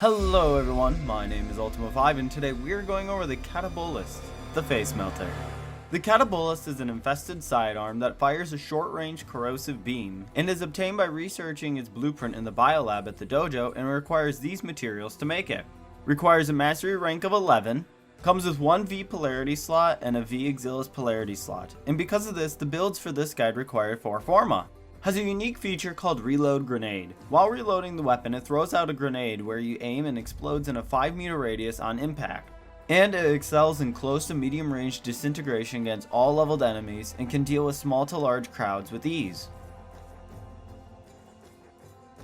Hello everyone, my name is UltimoFive and today we are going over the Catabolyst, the Face Melter. The Catabolyst is an infested sidearm that fires a short-range corrosive beam and is obtained by researching its blueprint in the biolab at the dojo and requires these materials to make it. Requires a mastery rank of 11, comes with one V polarity slot and a V Exilis polarity slot, and because of this, the builds for this guide require 4 forma. Has a unique feature called Reload Grenade. While reloading the weapon, it throws out a grenade where you aim and explodes in a 5-meter radius on impact. And it excels in close to medium range disintegration against all leveled enemies and can deal with small to large crowds with ease.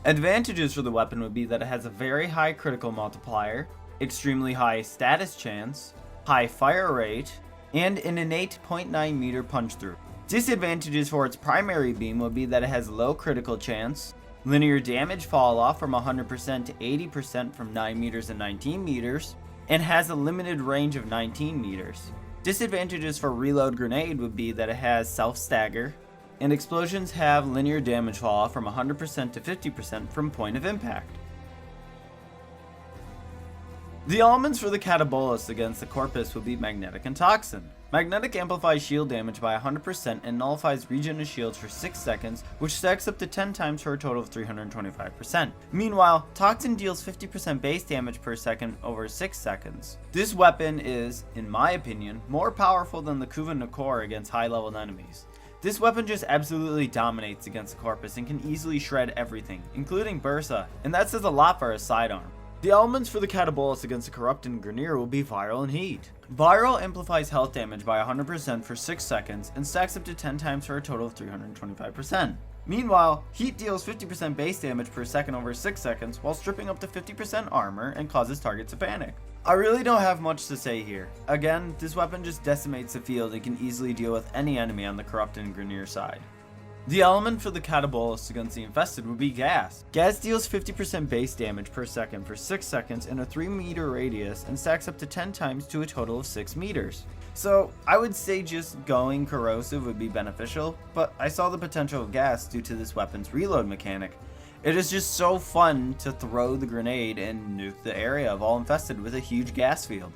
Advantages for the weapon would be that it has a very high critical multiplier, extremely high status chance, high fire rate, and an innate 0.9 meter punch through. Disadvantages for its primary beam would be that it has low critical chance, linear damage fall off from 100% to 80% from 9 meters and 19 meters, and has a limited range of 19 meters. Disadvantages for Reload Grenade would be that it has self-stagger, and explosions have linear damage fall off from 100% to 50% from point of impact. The elements for the Catabolyst against the Corpus would be Magnetic and Toxin. Magnetic amplifies shield damage by 100% and nullifies regen of shields for 6 seconds, which stacks up to 10 times for a total of 325%. Meanwhile, Toxin deals 50% base damage per second over 6 seconds. This weapon is, in my opinion, more powerful than the Kuva Nukor against high-leveled enemies. This weapon just absolutely dominates against the Corpus and can easily shred everything, including Bursa, and that says a lot for a sidearm. The elements for the Catabolyst against the Corrupted Grineer will be Viral and Heat. Viral amplifies health damage by 100% for 6 seconds and stacks up to 10 times for a total of 325%. Meanwhile, Heat deals 50% base damage per second over 6 seconds while stripping up to 50% armor and causes targets to panic. I really don't have much to say here. Again, this weapon just decimates the field and can easily deal with any enemy on the Corrupted Grineer side. The element for the Catabolyst against the Infested would be Gas. Gas deals 50% base damage per second for 6 seconds in a 3-meter radius and stacks up to 10 times to a total of 6 meters. So I would say just going corrosive would be beneficial, but I saw the potential of Gas due to this weapon's reload mechanic. It is just so fun to throw the grenade and nuke the area of all infested with a huge gas field.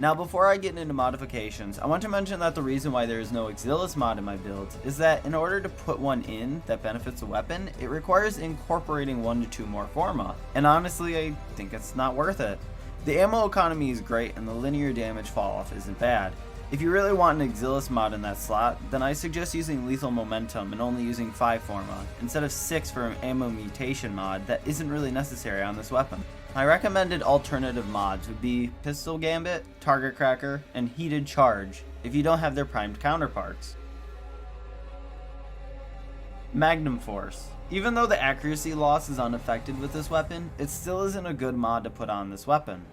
Now before I get into modifications, I want to mention that the reason why there is no Exilis mod in my builds is that in order to put one in that benefits the weapon, it requires incorporating 1 to 2 more forma, and honestly I think it's not worth it. The ammo economy is great and the linear damage fall off isn't bad. If you really want an Exilis mod in that slot, then I suggest using Lethal Momentum and only using 5 forma, instead of 6 for an ammo mutation mod that isn't really necessary on this weapon. My recommended alternative mods would be Pistol Gambit, Target Cracker, and Heated Charge if you don't have their primed counterparts. Magnum Force. Even though the accuracy loss is unaffected with this weapon, it still isn't a good mod to put on this weapon.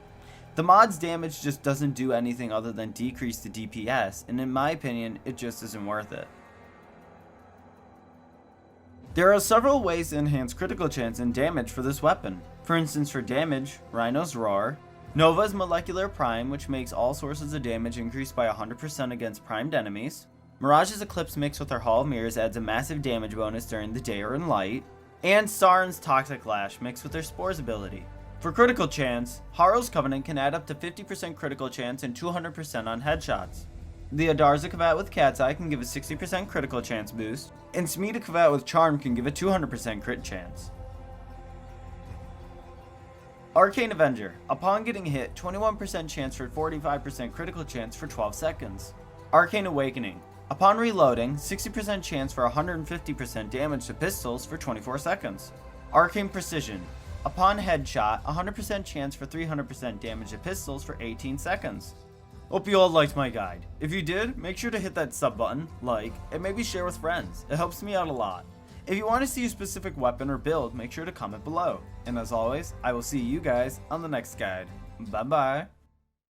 The mod's damage just doesn't do anything other than decrease the DPS, and in my opinion, it just isn't worth it. There are several ways to enhance critical chance and damage for this weapon. For instance, for damage, Rhino's Roar, Nova's Molecular Prime, which makes all sources of damage increase by 100% against primed enemies, Mirage's Eclipse mixed with her Hall of Mirrors adds a massive damage bonus during the day or in light, and Saren's Toxic Lash mixed with her Spores ability. For critical chance, Haro's Covenant can add up to 50% critical chance and 200% on headshots. The Adarza Kavat with Cat's Eye can give a 60% critical chance boost, and Smita Kavat with Charm can give a 200% crit chance. Arcane Avenger. Upon getting hit, 21% chance for 45% critical chance for 12 seconds. Arcane Awakening. Upon reloading, 60% chance for 150% damage to pistols for 24 seconds. Arcane Precision. Upon headshot, 100% chance for 300% damage to pistols for 18 seconds. Hope you all liked my guide. If you did, make sure to hit that sub button, like, and maybe share with friends. It helps me out a lot. If you want to see a specific weapon or build, make sure to comment below. And as always, I will see you guys on the next guide. Bye bye.